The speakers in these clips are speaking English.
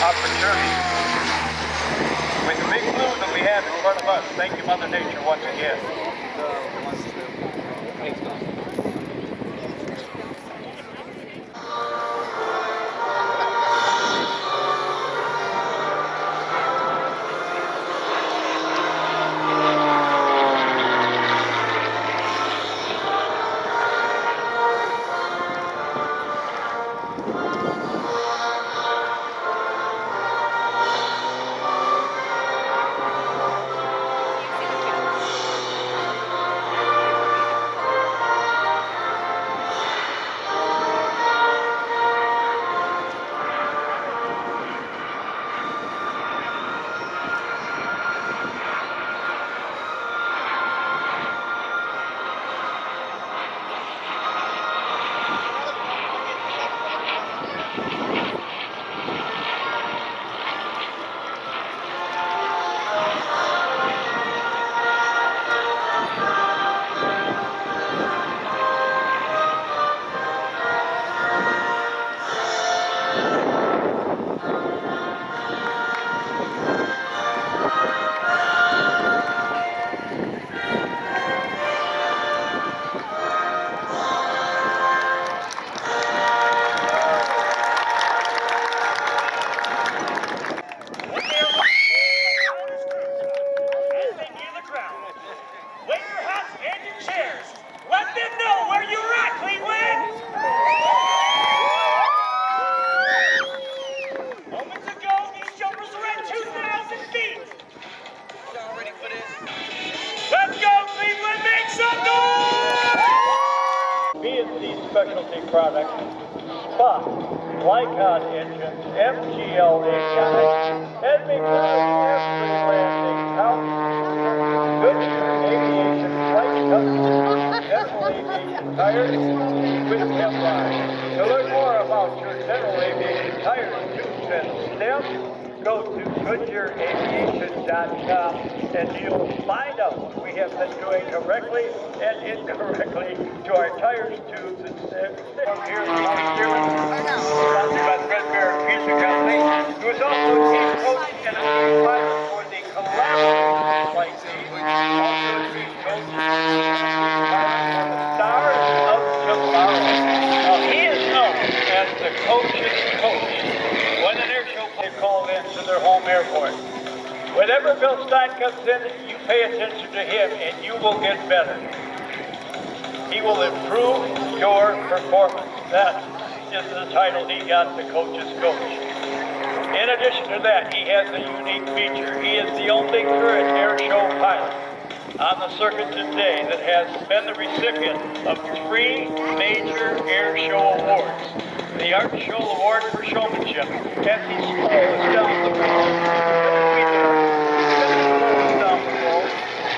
opportunity. With the big blue that we have in front of us, thank you, Mother Nature, once again. Specialty products, Spot, Lycon engines, MGL API, and because every landing counts, good aviation flight customers, general aviation tires, with Kevlar. To learn more about your general aviation tires, tubes, and stems, go to GoodyearAviation.com and you'll find out what we have been doing correctly and incorrectly to our tires, tubes, and stems. Here is Mark Stearman, sponsored by the Red Bear Pizza Company, who is also a team coach and a team pilot for the collaborative flight team. Also a team coach for the Stars of Tomorrow. Now, he is known as the coach's coach. When an air show they call in to their home airport. Whenever Bill Stein comes in, you pay attention to him and you will get better. He will improve your performance. That is the title he got, the coach's coach. In addition to that, he has a unique feature. He is the only current air show pilot on the circuit today that has been the recipient of 3 major air show awards. The Art Show Award for Showmanship, and he slows down the road.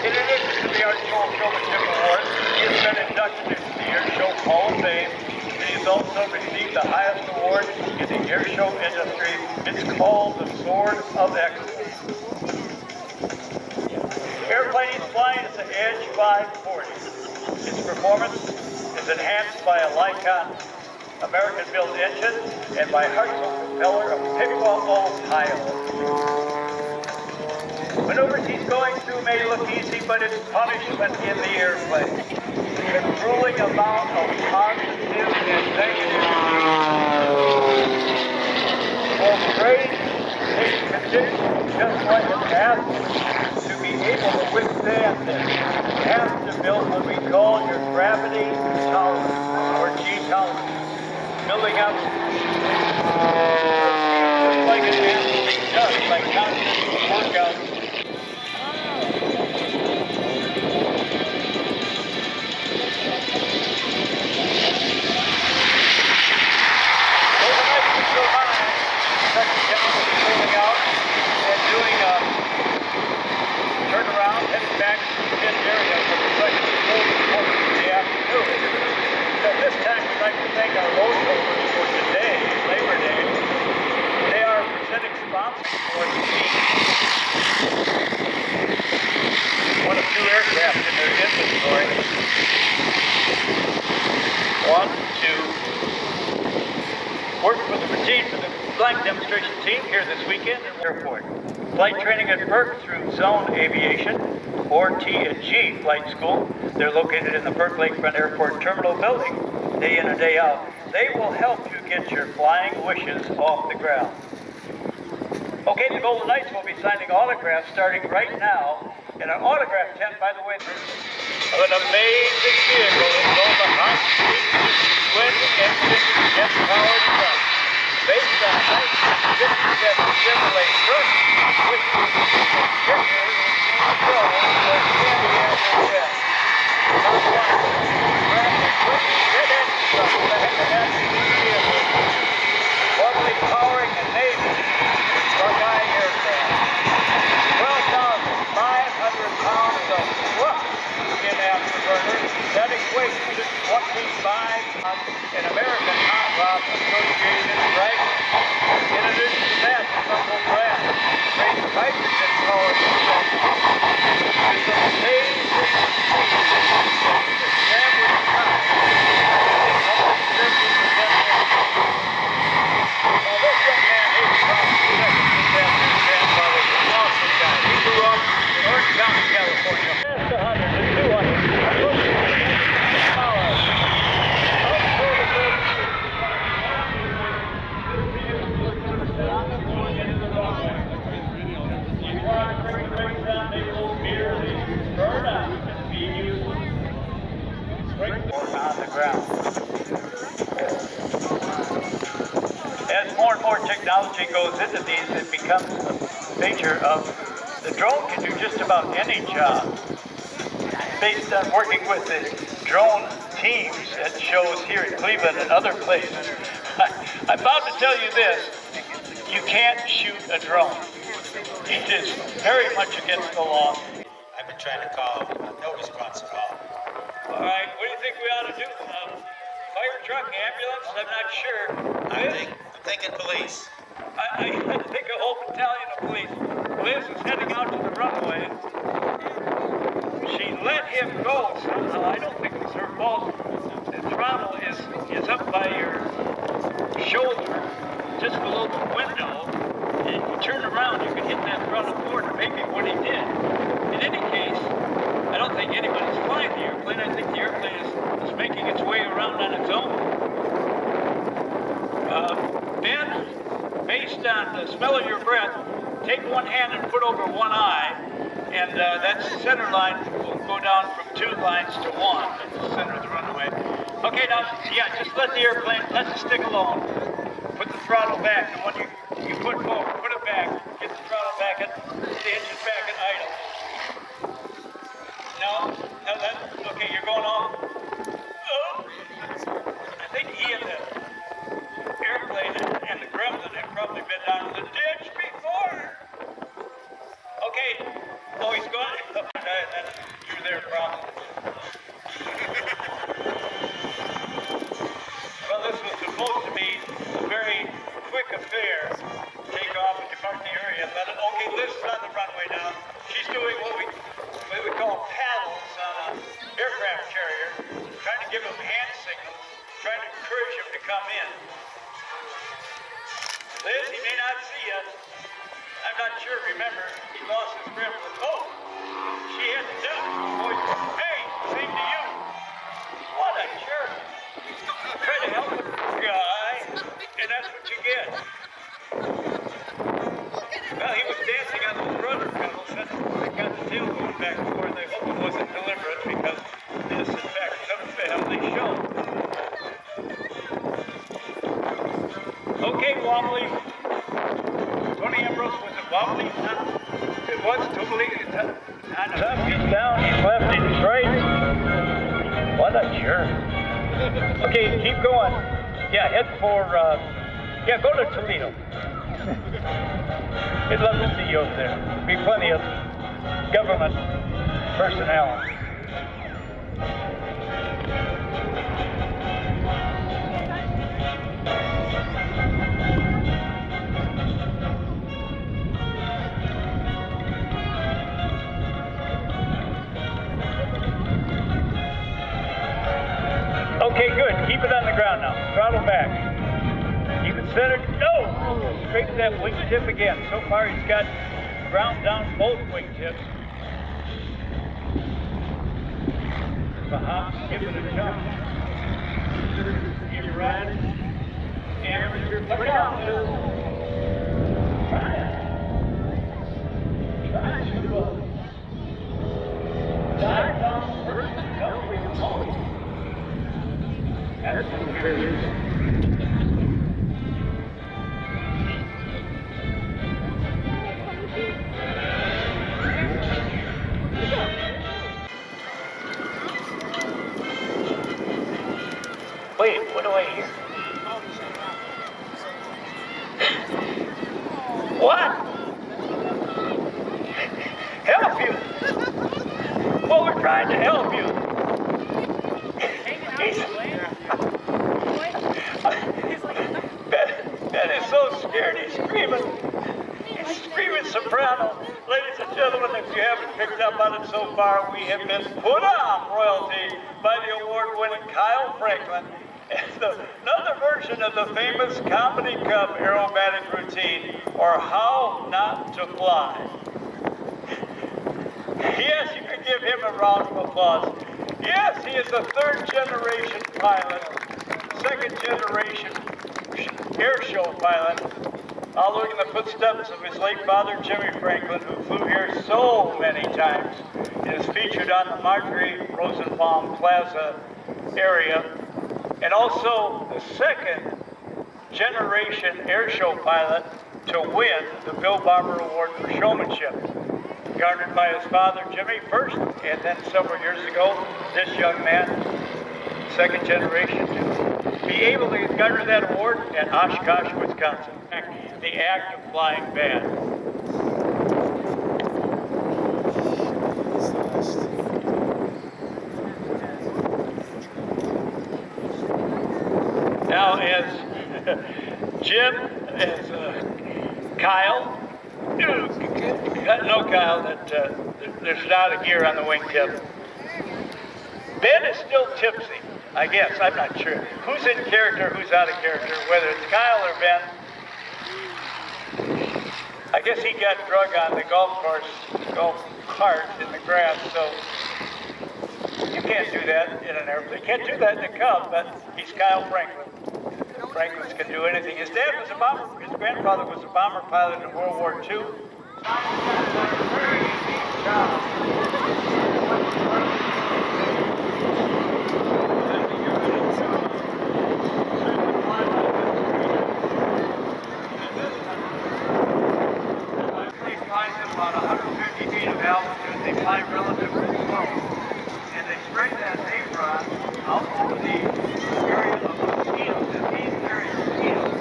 In addition to the Art Show Showmanship Award, he has been inducted into the Air Show Hall of Fame. He has also received the highest award in the air show industry. It's called the Sword of Excellence. The airplane he's flying is the Edge 540. Its performance is enhanced by a Lycon American-built engine and by Hercules propeller of Pickwa, Ohio. Maneuvers he's going through may look easy, but it's punishment in the airplane. The grueling amount of positive and negative will grade his conditions just like an athlete. To be able to withstand this, you have to build what we call your gravity tolerance, or G tolerance. Building up just like an athlete does by constant workout. Overnight was so high, second chemical is pulling out and doing a turnaround, heading back to the pit area for the second report in the afternoon. At this time, we'd like to thank our road holders for today, Labor Day. They are presenting sponsors for the team. One of 2 aircraft in their inventory. 1, 2. Worked for the routine for the flight demonstration team here this weekend at Airport. Flight training at Burke through Zone Aviation, or T&G Flight School. They're located in the Burke Lakefront Airport Terminal building, day in and day out. They will help you get your flying wishes off the ground. Okay, the Golden Knights will be signing autographs starting right now in an autograph tent, by the way. Of an amazing vehicle that goes a hot, sweet, twin-engine, jet-powered truck. Based on a 1957 Chevrolet Circus, which was pictured in film for Candy After Death. Top one, graphic, quick, jet-engine truck that had the heavy vehicle. Lovely powering and navy, Buckeye aircraft. 12,500 pounds of thrust in afterburner. That equates to 25 tons in American Hot Rod Association dragons. In addition to that, the Rumble brand creates hydrogen powered engines. It's amazing speed. Average time. Up to 30%. Now this young man, 8 pounds, 2 seconds in that grandfather, is an awesome guy. He grew up in Orange County, California. Past 100 and 200. On the ground. As more and more technology goes into these, it becomes a feature of the drone can do just about any job. Based on working with the drone teams at shows here in Cleveland and other places, I'm about to tell you this, you can't shoot a drone. It is very much against the law. I've been trying to call, no response at all. All right, what do you think we ought to do? Fire truck, ambulance? I'm not sure. I'm thinking police. I think a whole battalion of police. Liz is heading out to the runway. She let him go somehow. I don't think it was her fault. The throttle is up by your shoulder, just below the window. And if you turn around, you can hit that throttle forward, or maybe what he did. In any case, I don't think anybody's flying the airplane. I think the airplane is making its way around on its own. Ben, based on the smell of your breath, take one hand and put over one eye, and that center line will go down from 2 lines to 1 at the center of the runway. Okay, now, yeah, just let the airplane, let it stick alone. Put the throttle back, and when you put forward, put it back, get the throttle back, the engine back at idle. No, that, okay, you're going off. Oh. I think he and the airplane and the gremlin have probably been down in the ditch before. Okay, oh, he's gone. You're there, problem. Well, this was supposed to be a very quick affair. Take off and depart the area and let it. Okay, Liz is on the runway now. She's doing what we call paddles on an aircraft carrier, trying to give him hand signals, trying to encourage him to come in. Liz, he may not see us. I'm not sure, remember, he lost his grip. Oh, she had the duck. Hey, same to you. What a jerk. Try to help the guy, and that's what you get. Well, he was dancing on those rudder pedals. That got the tail going back and forth. I hope it wasn't deliberate, because this, in fact, some family show. Okay, Wobbly. Tony Ambrose, was it Wobbly? It was totally. Up, he's down, he's left, he's right. What a jerk. Okay, keep going. Yeah, head for, go to Toledo. We'd love to see you up there. Be plenty of government personnel. Okay, good. Keep it on the ground now. Throttle back. Keep it Center, no! Straight to that wingtip again. So far he's got ground down both wingtips. Baham, give it a jump. You're right. Amateur, look out, Lou. Try it. Try to dive down first. No, we won't. That's the Wait, what do I hear? What? Help you? Well, we're trying to help you. Ben is so scared, he's screaming. He's screaming soprano. Ladies and gentlemen, if you haven't picked up on it so far, we have been put on royalty by the award-winning Kyle Franklin. It's another version of the famous Comedy Cup aerobatic routine, or How Not to Fly. Yes, you can give him a round of applause. Yes, he is a third-generation pilot, second-generation air show pilot, following the footsteps of his late father, Jimmy Franklin, who flew here so many times. It is featured on the Marjorie Rosenbaum Plaza area, and also the second generation airshow pilot to win the Bill Barber Award for Showmanship, garnered by his father Jimmy first, and then several years ago, this young man, second generation, to be able to garner that award at Oshkosh, Wisconsin. The act of flying bad. Now, as Jim, as Kyle, no Kyle, that there's not a gear on the wingtip. Ben is still tipsy, I guess, I'm not sure. Who's in character, who's out of character, whether it's Kyle or Ben. I guess he got drug on the golf cart in the grass, so you can't do that in an airplane. You can't do that in a Cub, but he's Kyle Franklin. Franklins can do anything. His dad was a bomber. His grandfather was a bomber pilot in World War II. About 150 feet of altitude, they fly relatively slow, and they spread that apron out over the area of mosquitoes, and these areas of mosquitoes,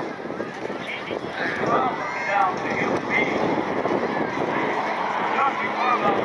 looking down to Hill B. We're talking more about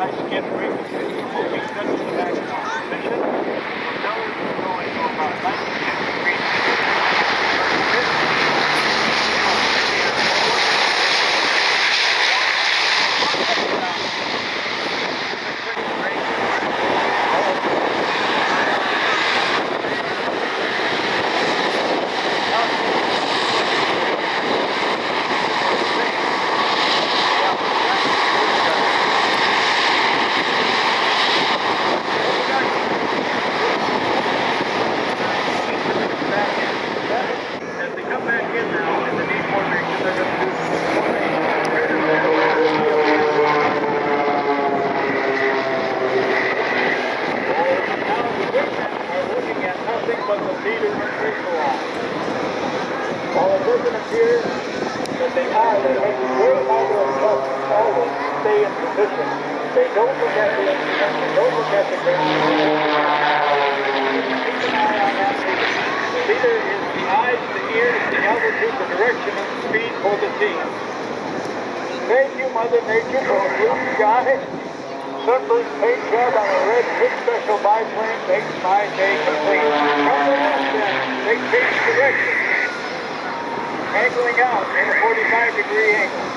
high skid rig. We set to the maximum position. Propellers are going to about 96 degrees. Circus paint job on a red big special biplane makes my day complete. From the left then, they change direction. Angling out in a 45-degree angle.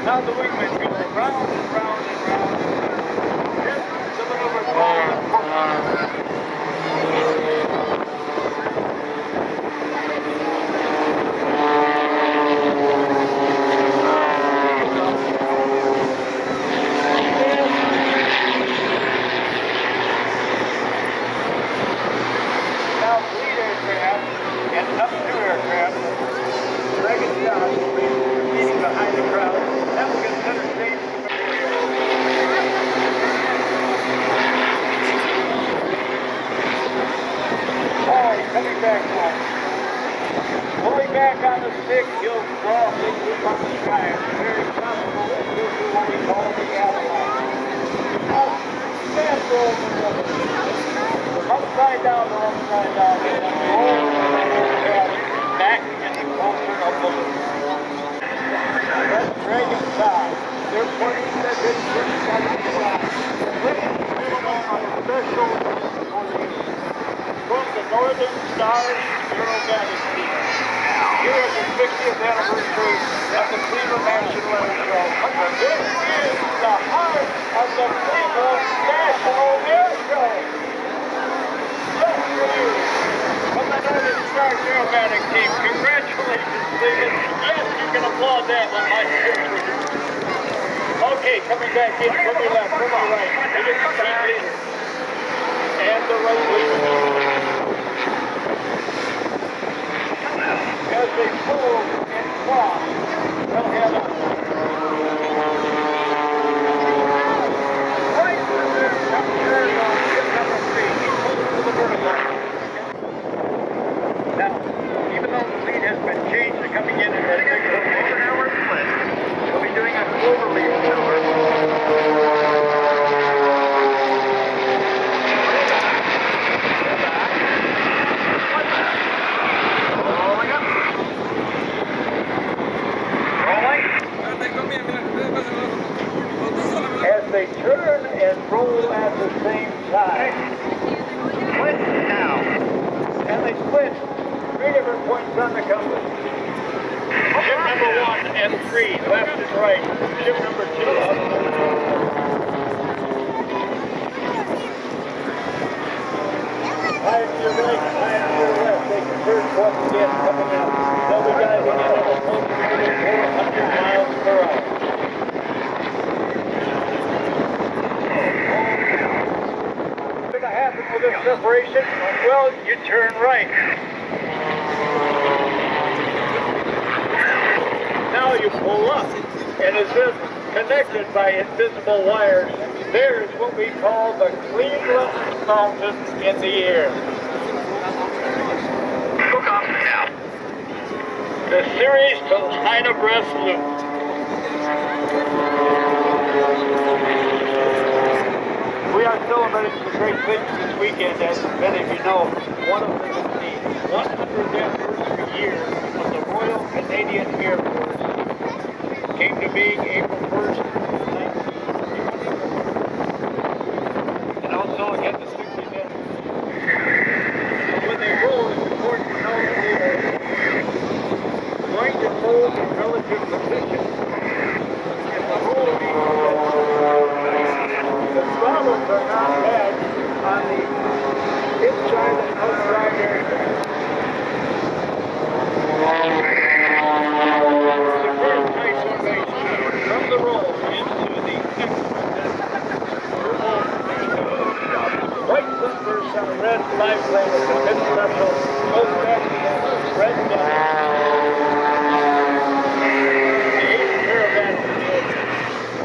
Now the wingman goes round and round and round. Just the maneuver called Now fleet aircraft and number 2 aircraft, dragging down, leading behind the crowd. That will get center stage. Oh, he's coming back now. Pulling back on the stick, he'll draw a big loop on the sky. It's very possible that he'll do what we call the avalanche. Fast roll from upside down to upside down. Roll back and closer up the loop. That's Dragon side. They're pointing that big first on the side. On a special from the Northern Stars Aerobatic Team. Here at the 60th anniversary of the Cleveland National Air Show. This is the heart of the Cleveland National Air Show. Just for you. From the Northern Stars Aerobatic Team. Congratulations, Cleveland. Yes, you can applaud that one, my dear. Okay, coming back in from your left, from your right. It is the team leader. And the right leader. As they pull and cross, they'll have a right to their turn on ship number 3. He pulls to the vertical. Now, even though the lead has been changed to coming in at a bigger formation, now we're split. We'll be doing a cloverleaf maneuver. As they turn and roll at the same time. Split now. And they split 3 different points on the compass. Ship number 1 and 3, left and right. Ship number 2, up. High to your right, high to your left. They can first once again coming up. They'll be diving in at a close to 400 miles per hour. What's going to happen with this separation? Well, you turn right. Now you pull up, and as if connected by invisible wires, there's what we call the Cleveland Mountains in the air. Look up now. The series to line abreast loop. We are celebrating some great things this weekend, as many of you know. One of them is the 100th anniversary year of the Royal Canadian Air Force. Came to being April 1st, 1921. And also again the 60th anniversary. When they roll, it's important to know that they are going to hold a relative position. And the whole the throttle are not bad on the inside and outside area. The first nice formation from the roll into the white sunburst on a red biplane with the pit special, both back red dot. The 8th caravan is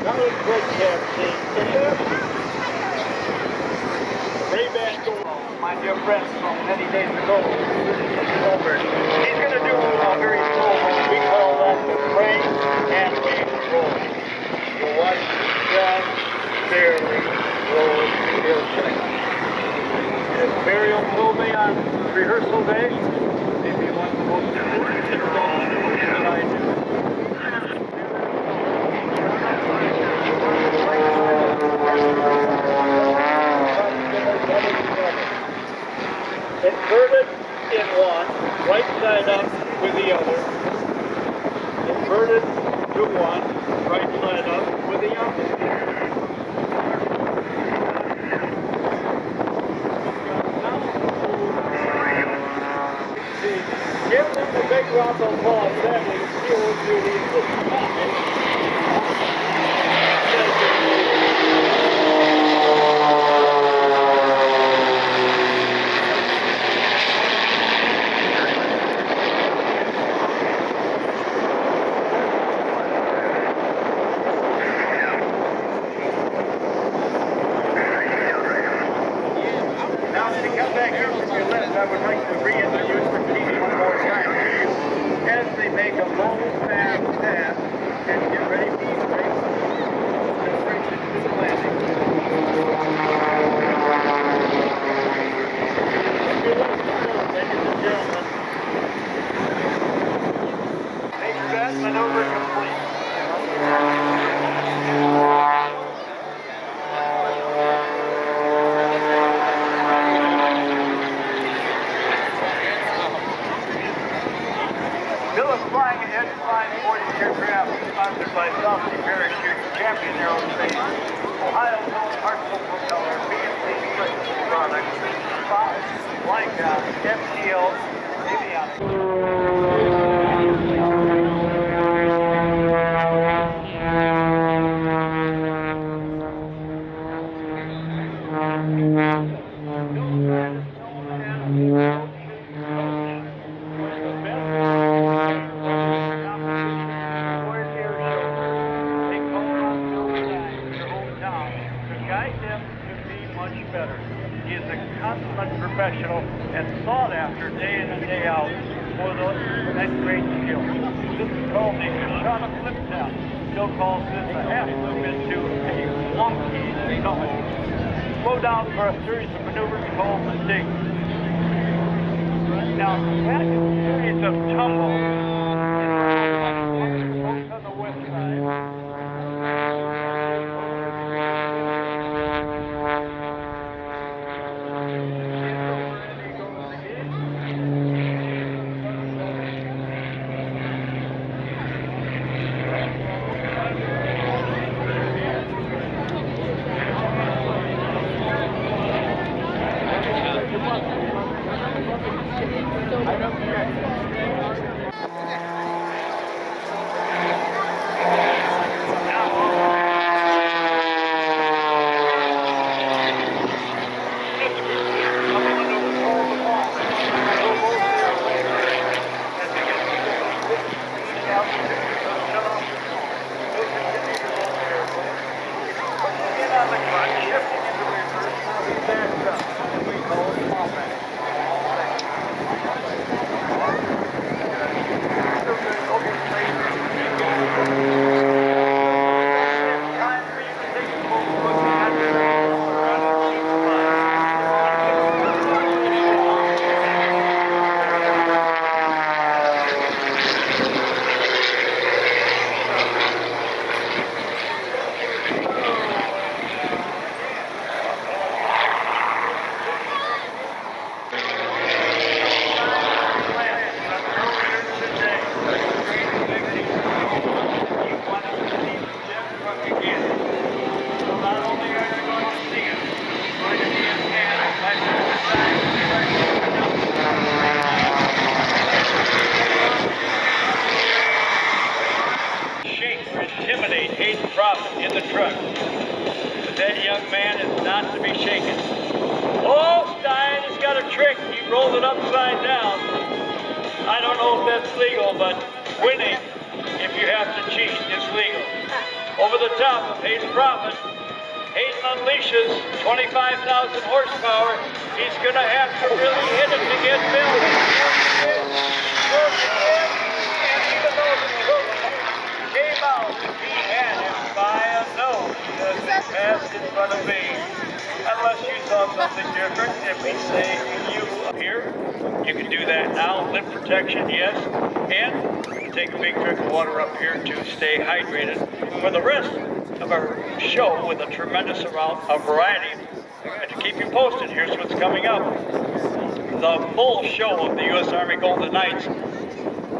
now in good cab scene. My dear friend from many days ago, over. He's going to do a very slow one. We call that the crane and wave roll. You'll watch John barely roll his ship. As Burial told me on rehearsal day, maybe one of the most important songs that I do. Inverted in one, right side up with the other. Inverted to one, right side up with the other. Give them a big round of applause, then we can see what you need. I would like to reintroduce the team one more time to you as they make a low fast pass and get ready for the race celebration to the landing. Ladies and gentlemen, make that maneuver complete. Flying ahead, flying 40 aircraft sponsored by South Sea Parachute, Champion Aerospace, Ohio's own Hartzell propeller, B&C Circus products, Fox, Leica, FTL, professional and sought after day in and day out for that great skill. This is called the shot of flip down. Still calls this a half loop into a long key summit. Slow down for a series of maneuvers called the dig. Now, that is a series of tumbles on the west side. taken. Oh, Stein has got a trick. He rolled it upside down. I don't know if that's legal, but winning, if you have to cheat, is legal. Over the top of Hayes Profit. Hayden unleashes 25,000 horsepower. He's going to have to really hit it to get Bill. And even though the truck came out, he had him by a nose as he passed in front of me. Unless you saw something different, if we say you up here, you can do that now. Lip protection, yes. And take a big drink of water up here to stay hydrated for the rest of our show with a tremendous amount of variety. And to keep you posted, here's what's coming up. The full show of the U.S. Army Golden Knights.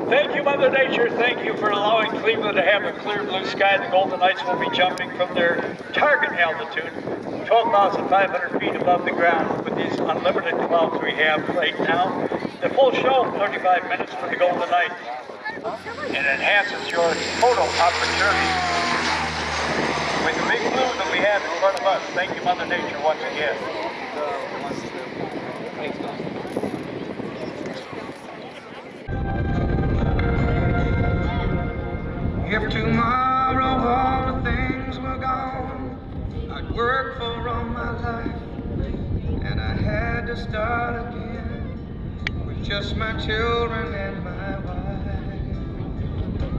Thank you, Mother Nature. Thank you for allowing Cleveland to have a clear blue sky. The Golden Knights will be jumping from their target altitude, 12,500 feet above the ground, with these unlimited clouds we have right now. The full show, 35 minutes for the Golden Knights. It enhances your photo opportunity with the big blue that we have in front of us. Thank you, Mother Nature, once again. If tomorrow all the things were gone, I'd work for all my life, and I had to start again with just my children and my wife.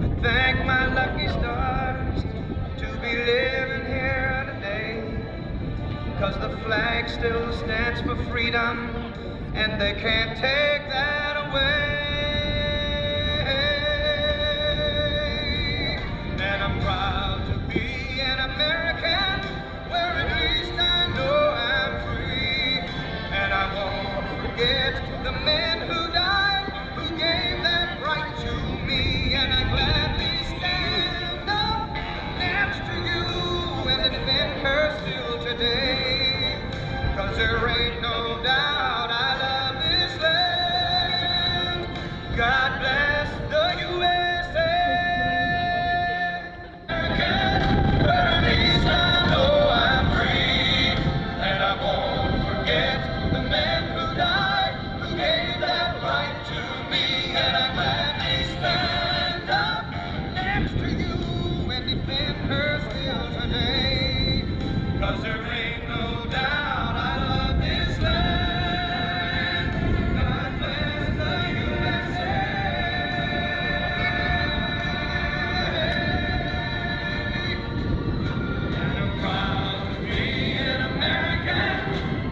I thank my lucky stars to be living here today, 'cause the flag still stands for freedom, and they can't take that away. And I'm proud to be an American, where at least I know I'm free. And I won't forget the men who died, who gave that right to me. And I gladly stand up next to you and defend her still today. 'Cause there ain't no doubt I love this land. God bless the USA. Where at least I know I'm free. And I won't forget the men who died, who gave that right to me. And I gladly stand up next to you and defend her still today. 'Cause there ain't no doubt I love this land. God bless the USA. And I'm proud to be an American,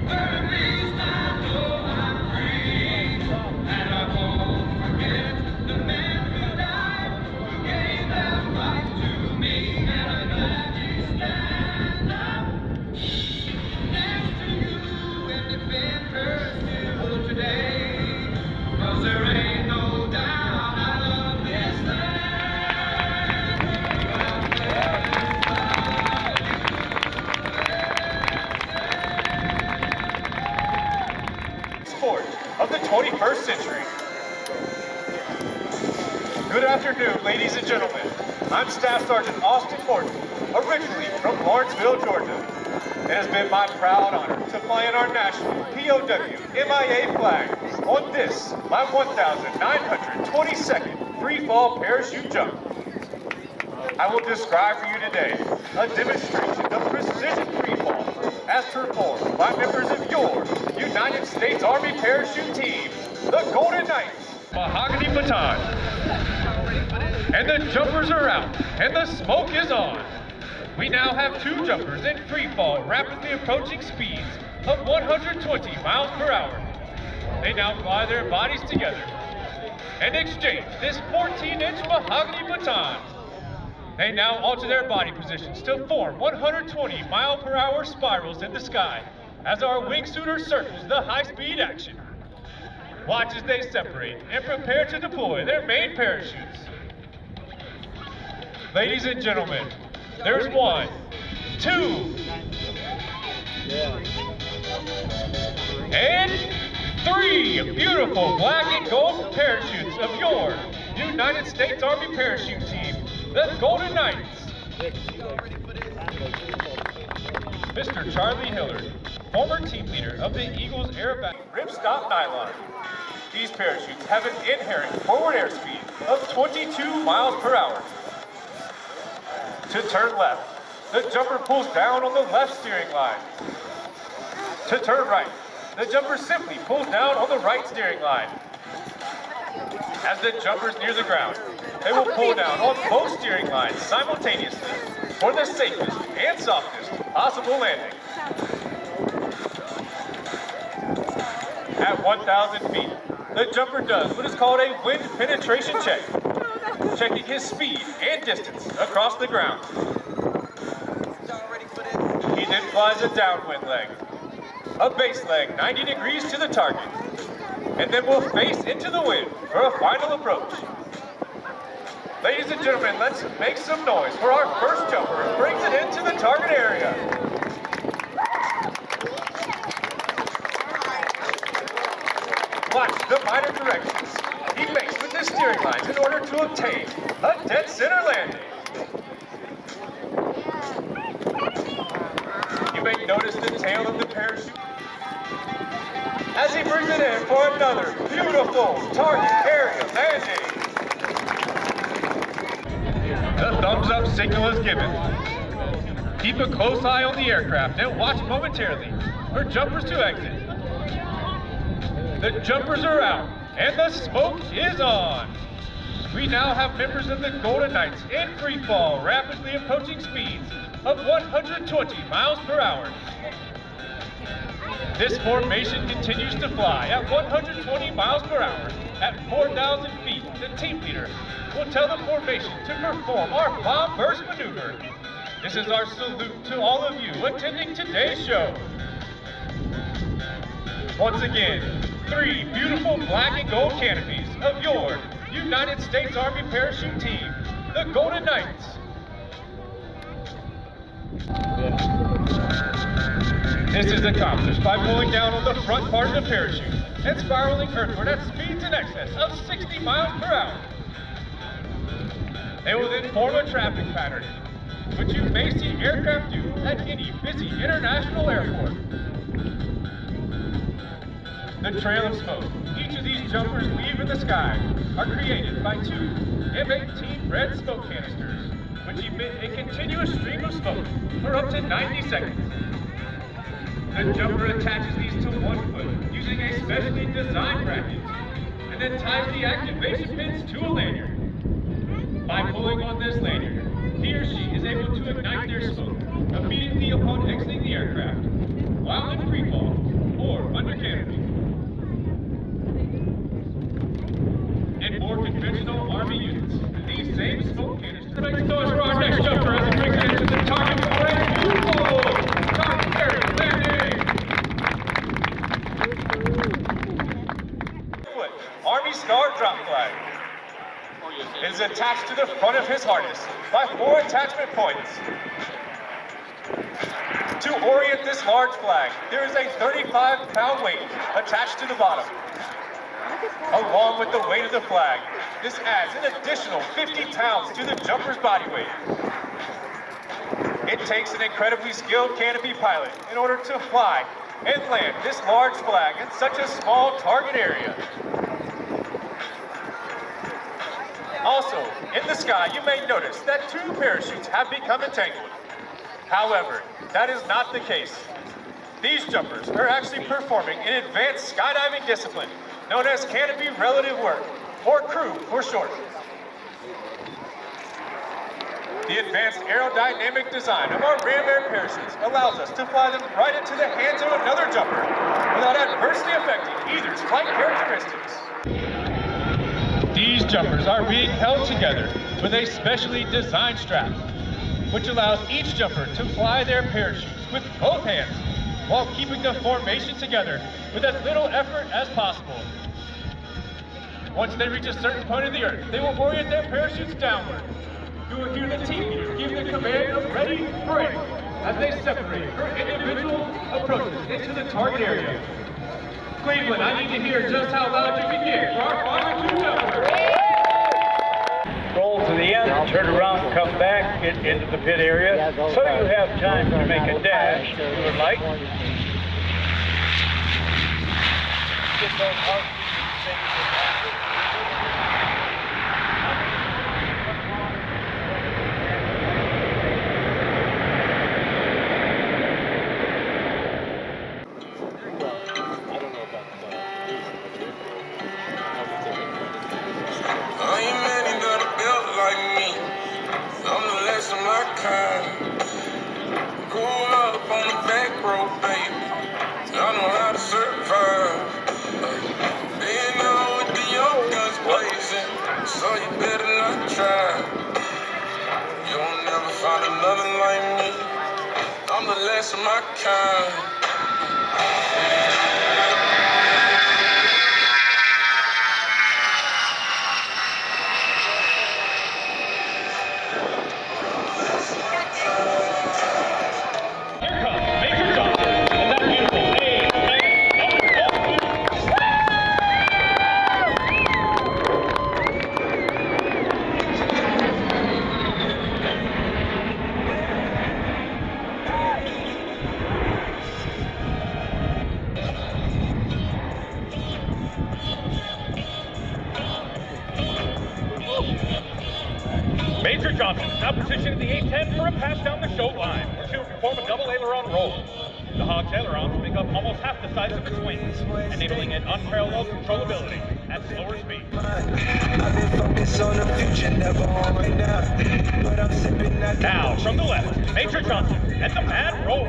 where at least I know I'm free. And I won't forget the men who died, who gave that right to me. And I gladly stand up next to you and defend her still today. 'Cause there ain't no doubt I love this land. God bless Sport of the 21st century. Good afternoon, ladies and gentlemen. I'm Staff Sergeant Austin Morton, originally from Lawrenceville, Georgia. It has been my proud honor to fly in our national POW MIA flag on this, my 1,922nd free fall parachute jump. I will describe for you today a demonstration of precision free fall as performed by members of your United States Army Parachute Team, the Golden Knights. Mahogany baton. And the jumpers are out, and the smoke is on. We now have two jumpers in free fall, rapidly approaching speeds of 120 miles per hour. They now fly their bodies together and exchange this 14-inch mahogany baton. They now alter their body positions to form 120 mile per hour spirals in the sky as our wingsuiter circles the high-speed action. Watch as they separate and prepare to deploy their main parachutes. Ladies and gentlemen, there's 1, 2, and 3 beautiful black and gold parachutes of your United States Army Parachute Team, the Golden Knights. Mr. Charlie Hillard. former team leader of the Eagles aerobatic ripstop nylon. These parachutes have an inherent forward airspeed of 22 miles per hour. To turn left, the jumper pulls down on the left steering line. To turn right, the jumper simply pulls down on the right steering line. As the jumpers near the ground, they will pull down on both steering lines simultaneously for the safest and softest possible landing. At 1,000 feet, the jumper does what is called a wind penetration check, checking his speed and distance across the ground. He then flies a downwind leg, a base leg 90 degrees to the target, and then will face into the wind for a final approach. Ladies and gentlemen, let's make some noise for our first jumper who brings it into the target area. Watch the minor corrections he makes with his steering lines in order to obtain a dead center landing. You may notice the tail of the parachute as he brings it in for another beautiful target area landing. The thumbs up signal is given. Keep a close eye on the aircraft and watch momentarily for jumpers to exit. The jumpers are out and the smoke is on. We now have members of the Golden Knights in free fall, rapidly approaching speeds of 120 miles per hour. This formation continues to fly at 120 miles per hour. At 4,000 feet, the team leader will tell the formation to perform our bomb burst maneuver. This is our salute to all of you attending today's show. Once again, 3 beautiful black and gold canopies of your United States Army parachute team, the Golden Knights. This is accomplished by pulling down on the front part of the parachute and spiraling earthward at speeds in excess of 60 miles per hour. They will then form a traffic pattern, which you may see aircraft do at any busy international airport. The trail of smoke each of these jumpers leave in the sky are created by 2 M-18 red smoke canisters, which emit a continuous stream of smoke for up to 90 seconds. The jumper attaches these to one foot using a specially designed bracket, and then ties the activation pins to a lanyard. By pulling on this lanyard, he or she is able to ignite their smoke immediately upon exiting the aircraft, while in free fall or under canopy. In more conventional Army units, these same smoke canisters make noise for our next jumper as it brings it into the target for a beautiful target area landing. Army Star drop flag. It is attached to the front of his harness by 4 attachment points. To orient this large flag, there is a 35-pound weight attached to the bottom. Along with the weight of the flag, this adds an additional 50 pounds to the jumper's body weight. It takes an incredibly skilled canopy pilot in order to fly and land this large flag in such a small target area. Also, in the sky, you may notice that 2 parachutes have become entangled. However, that is not the case. These jumpers are actually performing an advanced skydiving discipline known as canopy relative work, or crew for short. The advanced aerodynamic design of our Ram Air parachutes allows us to fly them right into the hands of another jumper without adversely affecting either's flight characteristics. These jumpers are being held together with a specially designed strap, which allows each jumper to fly their parachutes with both hands while keeping the formation together with as little effort as possible. Once they reach a certain point of the earth, they will orient their parachutes downward. You will hear the team leader give the command of ready, break, as they separate for individual approaches into the target area. Cleveland, I need to hear just how loud you can get for our final 2 jumpers. Roll to the end, turn around, come back, get into the pit area, so you have time to make a dash if you would like. those housekeeping things that happen. Ain't many that are built like me. I'm the last of my kind. Grew up on the back road, baby. I know how to survive. Being out with the young guns blazing, so you better not try. You'll never find another like me. I'm the last of my kind. Major Johnson is now positioned in the A-10 for a pass down the show line, where she will perform a double aileron roll. The Hawk's ailerons make up almost half the size of its wings, enabling it unparalleled controllability at slower speed. Now, from the left, Major Johnson and the mad roll.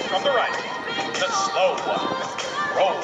From the right, the slow one, roll.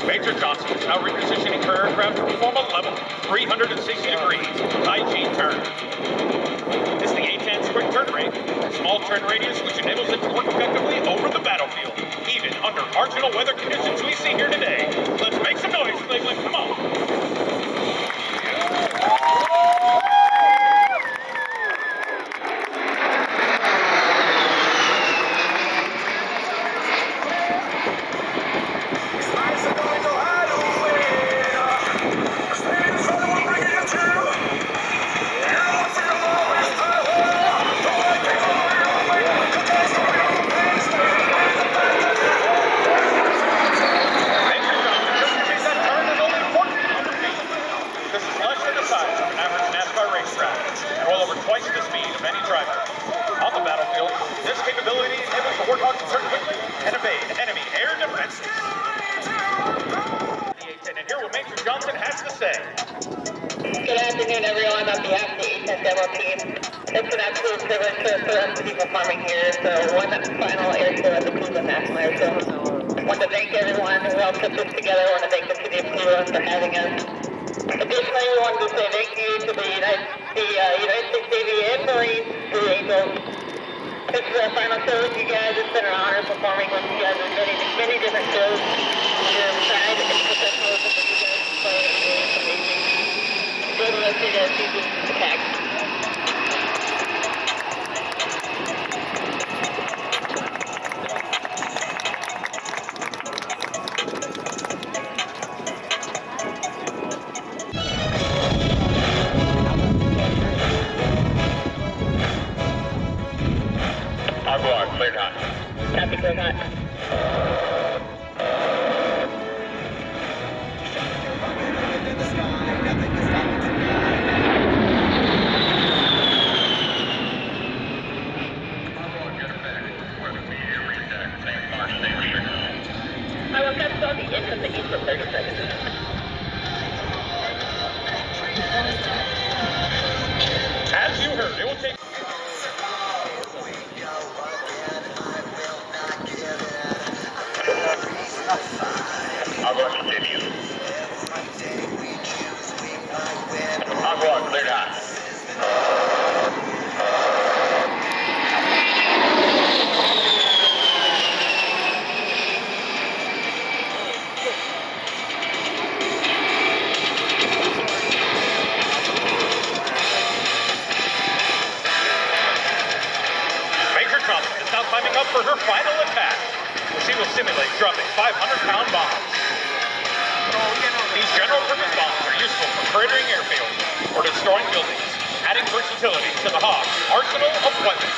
Major Johnson is now repositioning her aircraft to perform a level 360 degrees high G turn. It's the A-10's quick turn rate, a small turn radius which enables it to work effectively over the battlefield, even under marginal weather conditions we see here today. Let's make some noise, Cleveland, come on. And well over twice the speed of any driver. On the battlefield, this capability enables the Warthog to turn quickly and evade enemy air defenses. And here what Major Johnson has to say. Good afternoon, everyone. On behalf of the A-10 demo team, it's an absolute privilege for us to be performing here. So one final air show at the Cleveland National Air Show. I want to thank everyone who helped put this together. I want to thank the city of Cleveland for having us. Additionally, we wanted to say thank you to the United States Navy and Marines, to the Angels. This is our final show with you guys. It's been an honor performing with you guys in many different shows. Your pride and professionalism that you guys display is amazing. Enjoy the rest of your season attack. Cleared hot. Copy, cleared hot. climbing up for her final attack. She will simulate dropping 500-pound bombs. These general-purpose bombs are useful for cratering airfields or destroying buildings, adding versatility to the Hawk's arsenal of weapons.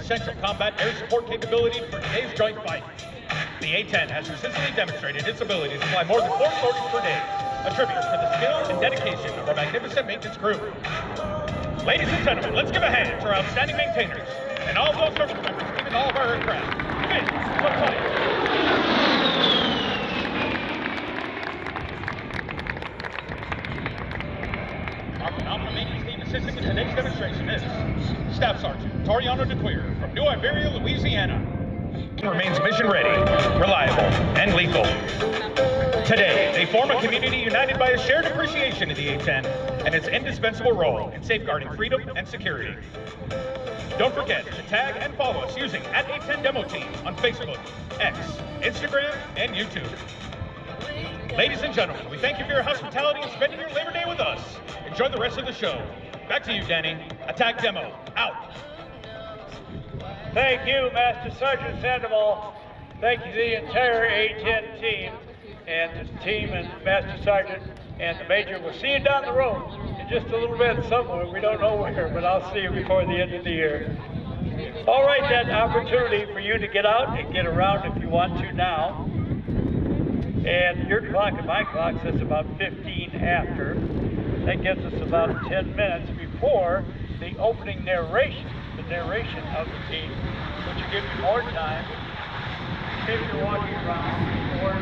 Essential combat air support capability for today's joint fight. The A-10 has consistently demonstrated its ability to fly more than 4 sorties per day, a tribute to the skill and dedication of our magnificent maintenance crew. Ladies and gentlemen, let's give a hand to our outstanding maintainers and all those service members keeping all of our aircraft fit for flight. Our phenomenal maintenance team assisting in today's demonstration is Staff Sergeant Toriano DeQueer from New Iberia, Louisiana. Remains mission ready, reliable, and lethal. Today, they form a community united by a shared appreciation of the A-10 and its indispensable role in safeguarding freedom and security. Don't forget to tag and follow us using @A10 Demo Team on Facebook, X, Instagram, and YouTube. Ladies and gentlemen, we thank you for your hospitality and spending your Labor Day with us. Enjoy the rest of the show. Back to you, Danny. Attack Demo, out. Thank you, Master Sergeant Sandoval. Thank you to the entire A-10 team and the team and Master Sergeant and the Major. We'll see you down the road in just a little bit somewhere. We don't know where, but I'll see you before the end of the year. All right, that opportunity for you to get out and get around if you want to now. And your clock and my clock says about 15 after. That gets us about 10 minutes before the opening narration, the narration of the team, which will give you more time if you're walking around or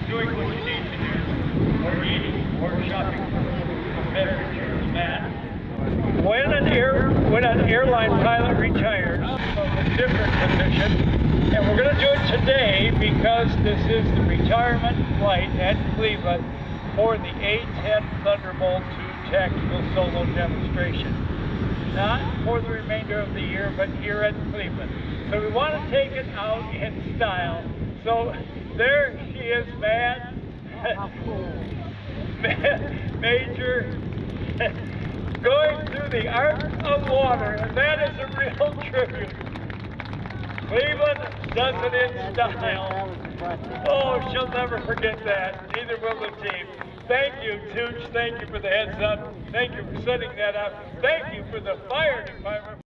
doing what you need to do, or eating, or shopping for beverages, man. When an airline pilot retires from a different position, and we're going to do it today because this is the retirement flight at Cleveland for the A-10 Thunderbolt II tactical solo demonstration. Not for the remainder of the year, but here at Cleveland. So we want to take it out in style. So there she is, man. Major going through the arc of water, and that is a real tribute. Cleveland does it in style. Oh, she'll never forget that. Neither will the team. Thank you, Tooch. Thank you for the heads up. Thank you for setting that up. Thank you for the fire department